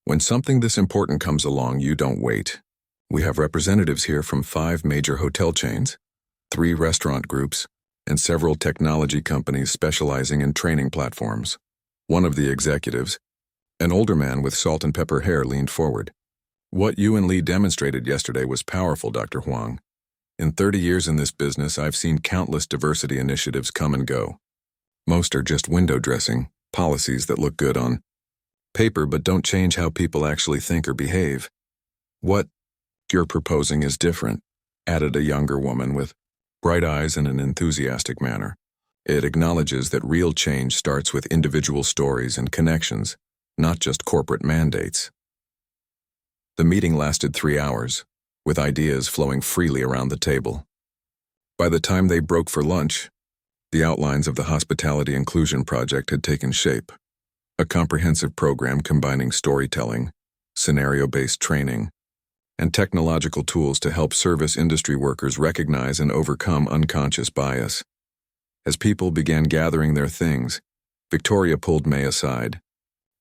"When something this important comes along, you don't wait. We have representatives here from 5 major hotel chains. 3 restaurant groups, and several technology companies specializing in training platforms. One of the executives, an older man with salt and pepper hair, leaned forward. "What you and Lee demonstrated yesterday was powerful, Dr. Huang. In 30 years in this business, I've seen countless diversity initiatives come and go. Most are just window dressing, policies that look good on paper but don't change how people actually think or behave. What you're proposing is different," added a younger woman with bright eyes and an enthusiastic manner. "It acknowledges that real change starts with individual stories and connections, not just corporate mandates." The meeting lasted 3 hours, with ideas flowing freely around the table. By the time they broke for lunch, the outlines of the Hospitality Inclusion Project had taken shape, a comprehensive program combining storytelling, scenario-based training, and technological tools to help service industry workers recognize and overcome unconscious bias. As people began gathering their things, Victoria pulled May aside.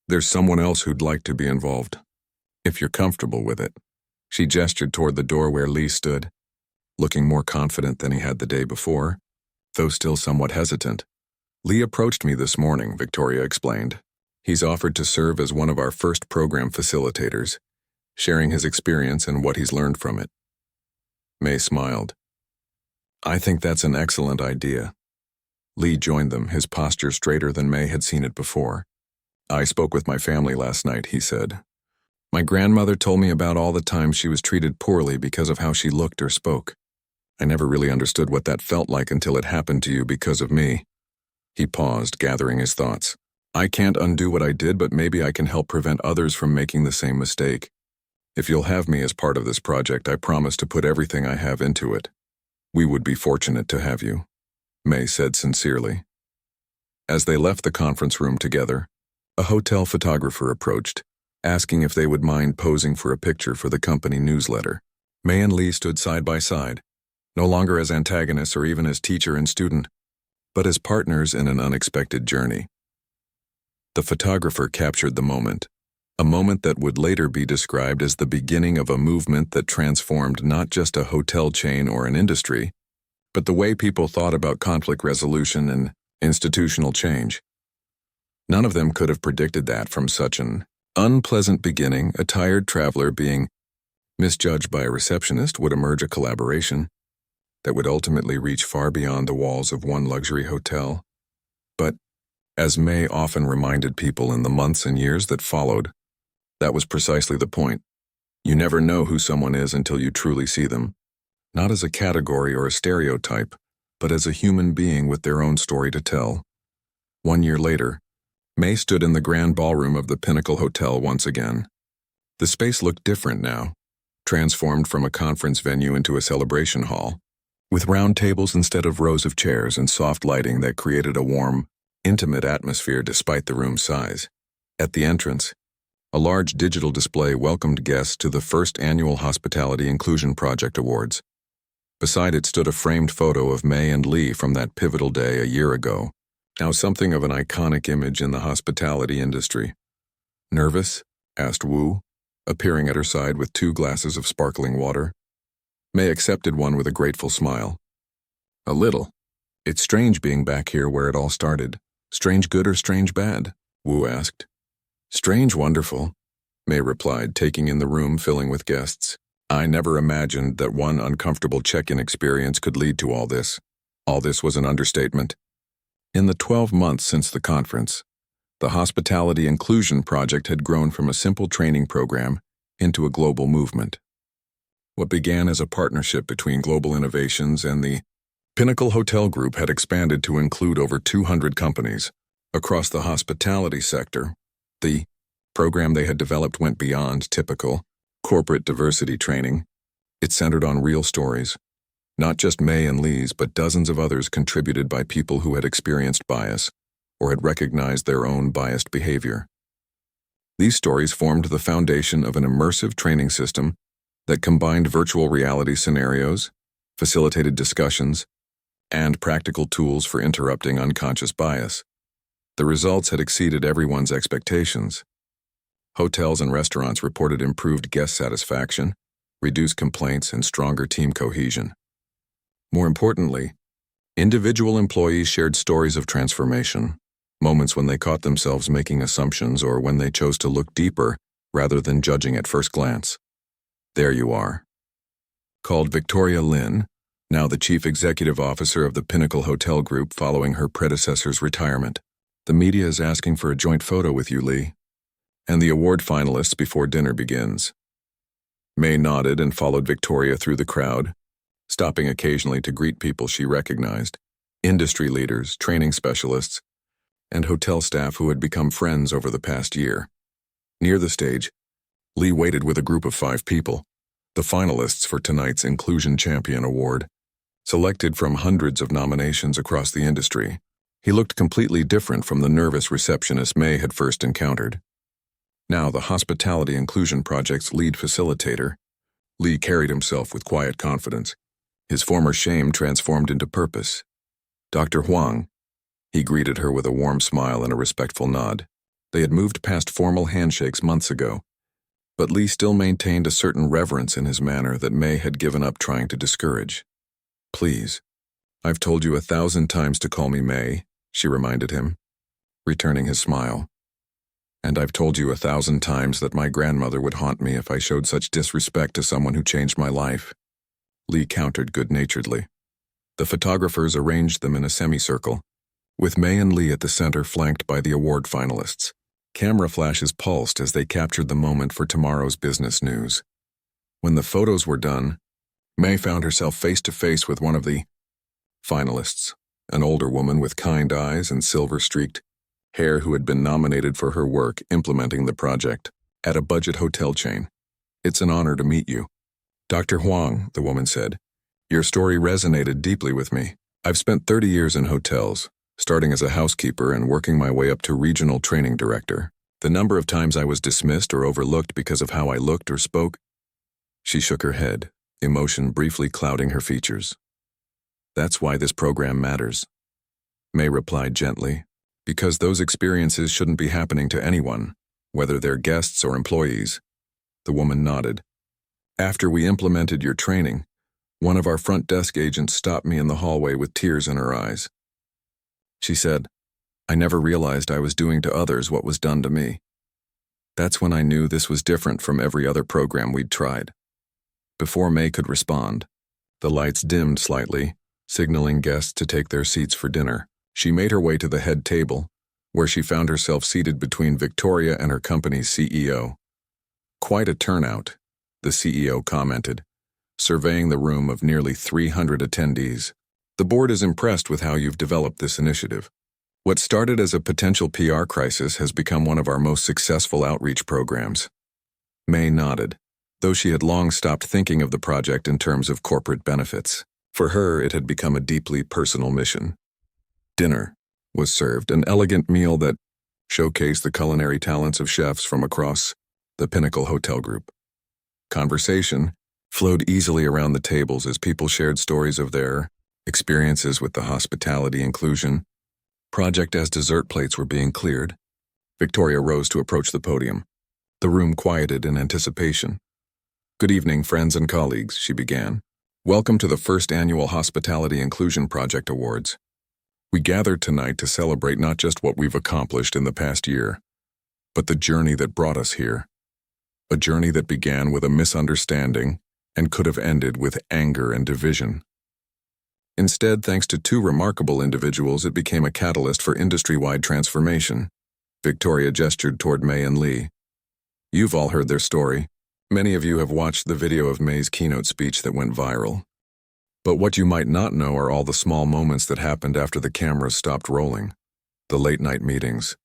"There's someone else who'd like to be involved, if you're comfortable with it." She gestured toward the door where Lee stood, looking more confident than he had the day before, though still somewhat hesitant. "Lee approached me this morning," Victoria explained. "He's offered to serve as one of our first program facilitators, sharing his experience and what he's learned from it." May smiled. "I think that's an excellent idea." Lee joined them, his posture straighter than May had seen it before. "I spoke with my family last night," he said. "My grandmother told me about all the times she was treated poorly because of how she looked or spoke. I never really understood what that felt like until it happened to you because of me." He paused, gathering his thoughts. "I can't undo what I did, but maybe I can help prevent others from making the same mistake. If you'll have me as part of this project, I promise to put everything I have into it." "We would be fortunate to have you," May said sincerely. As they left the conference room together, a hotel photographer approached, asking if they would mind posing for a picture for the company newsletter. May and Lee stood side by side, no longer as antagonists or even as teacher and student, but as partners in an unexpected journey. The photographer captured the moment, a moment that would later be described as the beginning of a movement that transformed not just a hotel chain or an industry, but the way people thought about conflict resolution and institutional change. None of them could have predicted that from such an unpleasant beginning, a tired traveler being misjudged by a receptionist, would emerge a collaboration that would ultimately reach far beyond the walls of one luxury hotel. But, as May often reminded people in the months and years that followed, that was precisely the point. You never know who someone is until you truly see them, not as a category or a stereotype, but as a human being with their own story to tell. 1 year later, May stood in the grand ballroom of the Pinnacle Hotel once again. The space looked different now, transformed from a conference venue into a celebration hall, with round tables instead of rows of chairs and soft lighting that created a warm, intimate atmosphere despite the room's size. At the entrance, a large digital display welcomed guests to the first annual Hospitality Inclusion Project Awards. Beside it stood a framed photo of May and Lee from that pivotal day a year ago, now something of an iconic image in the hospitality industry. "Nervous?" asked Wu, appearing at her side with 2 glasses of sparkling water. May accepted one with a grateful smile. "A little. It's strange being back here where it all started. Strange good or strange bad?" Wu asked. "Strange wonderful," May replied, taking in the room filling with guests. "I never imagined that one uncomfortable check-in experience could lead to all this." All this was an understatement. In the 12 months since the conference, the Hospitality Inclusion Project had grown from a simple training program into a global movement. What began as a partnership between Global Innovations and the Pinnacle Hotel Group had expanded to include over 200 companies across the hospitality sector. The program they had developed went beyond typical corporate diversity training. It centered on real stories, not just May and Lee's, but dozens of others contributed by people who had experienced bias or had recognized their own biased behavior. These stories formed the foundation of an immersive training system that combined virtual reality scenarios, facilitated discussions, and practical tools for interrupting unconscious bias. The results had exceeded everyone's expectations. Hotels and restaurants reported improved guest satisfaction, reduced complaints, and stronger team cohesion. More importantly, individual employees shared stories of transformation, moments when they caught themselves making assumptions or when they chose to look deeper rather than judging at first glance. There you are. Called Victoria Lynn, now the chief executive officer of the Pinnacle Hotel Group following her predecessor's retirement. The media is asking for a joint photo with you, Lee, and the award finalists before dinner begins. May nodded and followed Victoria through the crowd, stopping occasionally to greet people she recognized, industry leaders, training specialists, and hotel staff who had become friends over the past year. Near the stage, Lee waited with a group of 5 people, the finalists for tonight's Inclusion Champion Award, selected from hundreds of nominations across the industry. He looked completely different from the nervous receptionist May had first encountered. Now the Hospitality Inclusion Project's lead facilitator, Lee carried himself with quiet confidence, his former shame transformed into purpose. Dr. Huang, he greeted her with a warm smile and a respectful nod. They had moved past formal handshakes months ago, but Lee still maintained a certain reverence in his manner that May had given up trying to discourage. Please, I've told you 1,000 times to call me May, she reminded him, returning his smile. And I've told you 1,000 times that my grandmother would haunt me if I showed such disrespect to someone who changed my life. Lee countered good-naturedly. The photographers arranged them in a semicircle, with May and Lee at the center flanked by the award finalists. Camera flashes pulsed as they captured the moment for tomorrow's business news. When the photos were done, May found herself face-to-face with one of the finalists, an older woman with kind eyes and silver-streaked hair who had been nominated for her work implementing the project at a budget hotel chain. It's an honor to meet you. Dr. Huang, the woman said, your story resonated deeply with me. I've spent 30 years in hotels, starting as a housekeeper and working my way up to regional training director. The number of times I was dismissed or overlooked because of how I looked or spoke. She shook her head, emotion briefly clouding her features. That's why this program matters. May replied gently, because those experiences shouldn't be happening to anyone, whether they're guests or employees. The woman nodded. After we implemented your training, one of our front desk agents stopped me in the hallway with tears in her eyes. She said, I never realized I was doing to others what was done to me. That's when I knew this was different from every other program we'd tried. Before May could respond, the lights dimmed slightly, signaling guests to take their seats for dinner. She made her way to the head table, where she found herself seated between Victoria and her company's CEO. Quite a turnout, the CEO commented, surveying the room of nearly 300 attendees. The board is impressed with how you've developed this initiative. What started as a potential PR crisis has become one of our most successful outreach programs. May nodded, though she had long stopped thinking of the project in terms of corporate benefits. For her, it had become a deeply personal mission. Dinner was served, an elegant meal that showcased the culinary talents of chefs from across the Pinnacle Hotel Group. Conversation flowed easily around the tables as people shared stories of their experiences with the Hospitality Inclusion Project. As dessert plates were being cleared, Victoria rose to approach the podium. The room quieted in anticipation. Good evening, friends and colleagues, she began. Welcome to the first annual Hospitality Inclusion Project Awards. We gathered tonight to celebrate not just what we've accomplished in the past year, but the journey that brought us here. A journey that began with a misunderstanding and could have ended with anger and division. Instead, thanks to 2 remarkable individuals, it became a catalyst for industry-wide transformation. Victoria gestured toward May and Lee. You've all heard their story. Many of you have watched the video of May's keynote speech that went viral. But what you might not know are all the small moments that happened after the cameras stopped rolling. The late-night meetings,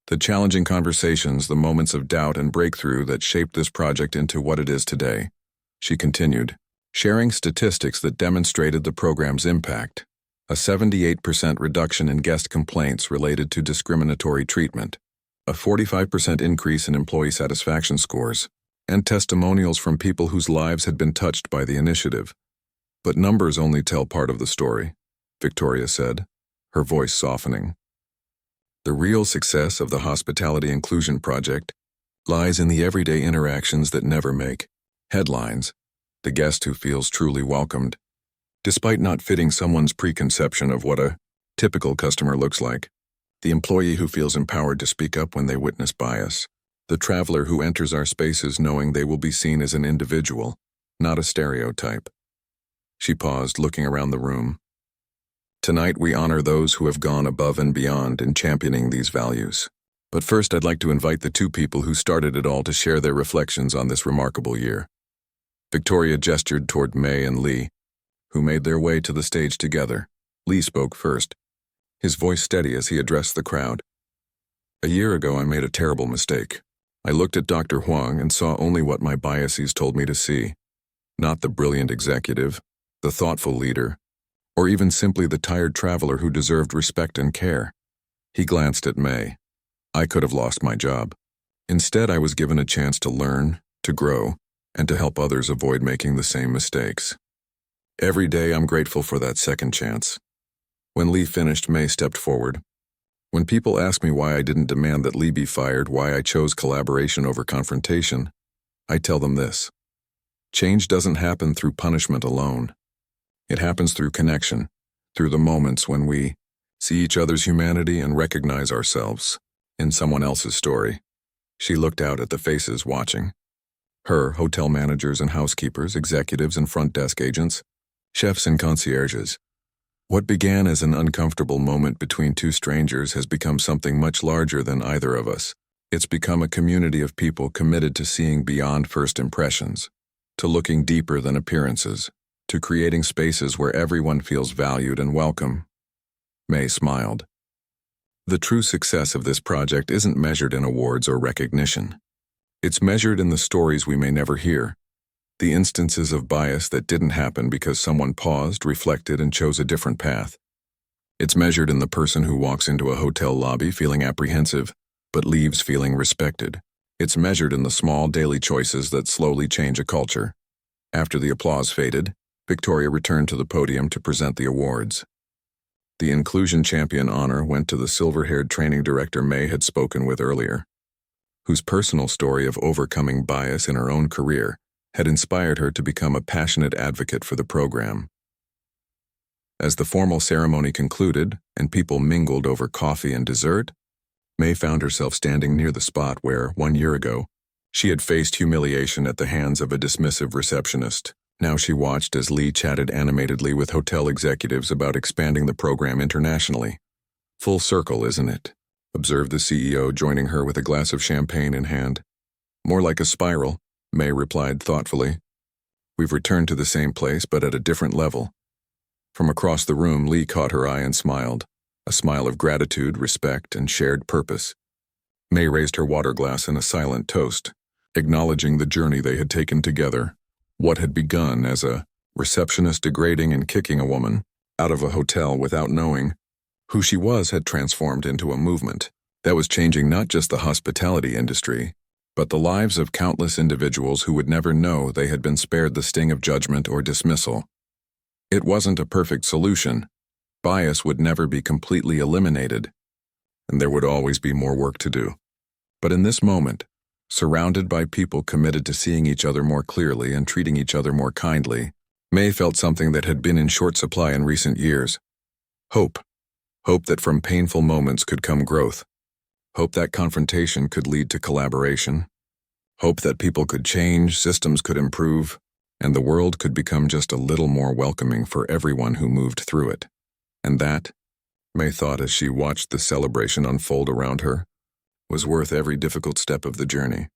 the challenging conversations, the moments of doubt and breakthrough that shaped this project into what it is today. She continued, sharing statistics that demonstrated the program's impact. A 78% reduction in guest complaints related to discriminatory treatment, a 45% increase in employee satisfaction scores, and testimonials from people whose lives had been touched by the initiative. But numbers only tell part of the story, Victoria said, her voice softening. The real success of the Hospitality Inclusion Project lies in the everyday interactions that never make headlines, the guest who feels truly welcomed, Despite not fitting someone's preconception of what a typical customer looks like, the employee who feels empowered to speak up when they witness bias, the traveler who enters our spaces knowing they will be seen as an individual, not a stereotype. She paused, looking around the room. Tonight we honor those who have gone above and beyond in championing these values. But first I'd like to invite the two people who started it all to share their reflections on this remarkable year. Victoria gestured toward May and Lee, who made their way to the stage together. Lee spoke first, his voice steady as he addressed the crowd. A year ago I made a terrible mistake. I looked at Dr. Huang and saw only what my biases told me to see. Not the brilliant executive, the thoughtful leader, or even simply the tired traveler who deserved respect and care. He glanced at May. I could have lost my job. Instead, I was given a chance to learn, to grow, and to help others avoid making the same mistakes. Every day I'm grateful for that second chance. When Lee finished, May stepped forward. When people ask me why I didn't demand that Lee be fired, why I chose collaboration over confrontation, I tell them this. Change doesn't happen through punishment alone. It happens through connection, through the moments when we see each other's humanity and recognize ourselves in someone else's story. She looked out at the faces watching. Her, hotel managers and housekeepers, executives and front desk agents, chefs and concierges. What began as an uncomfortable moment between two strangers has become something much larger than either of us. It's become a community of people committed to seeing beyond first impressions, to looking deeper than appearances, to creating spaces where everyone feels valued and welcome. May smiled. The true success of this project isn't measured in awards or recognition. It's measured in the stories we may never hear, the instances of bias that didn't happen because someone paused, reflected, and chose a different path. It's measured in the person who walks into a hotel lobby feeling apprehensive, but leaves feeling respected. It's measured in the small daily choices that slowly change a culture. After the applause faded, Victoria returned to the podium to present the awards. The Inclusion Champion honor went to the silver-haired training director May had spoken with earlier, whose personal story of overcoming bias in her own career had inspired her to become a passionate advocate for the program. As the formal ceremony concluded and people mingled over coffee and dessert, May found herself standing near the spot where, 1 year ago, she had faced humiliation at the hands of a dismissive receptionist. Now she watched as Lee chatted animatedly with hotel executives about expanding the program internationally. Full circle, isn't it? Observed the CEO, joining her with a glass of champagne in hand. More like a spiral, May replied thoughtfully. We've returned to the same place, but at a different level. From across the room, Lee caught her eye and smiled, a smile of gratitude, respect, and shared purpose. May raised her water glass in a silent toast, acknowledging the journey they had taken together. What had begun as a receptionist degrading and kicking a woman out of a hotel without knowing who she was had transformed into a movement that was changing not just the hospitality industry, but the lives of countless individuals who would never know they had been spared the sting of judgment or dismissal. It wasn't a perfect solution. Bias would never be completely eliminated, and there would always be more work to do. But in this moment, surrounded by people committed to seeing each other more clearly and treating each other more kindly, May felt something that had been in short supply in recent years. Hope. Hope that from painful moments could come growth. Hope that confrontation could lead to collaboration. Hope that people could change, systems could improve, and the world could become just a little more welcoming for everyone who moved through it. And that, May thought as she watched the celebration unfold around her, was worth every difficult step of the journey.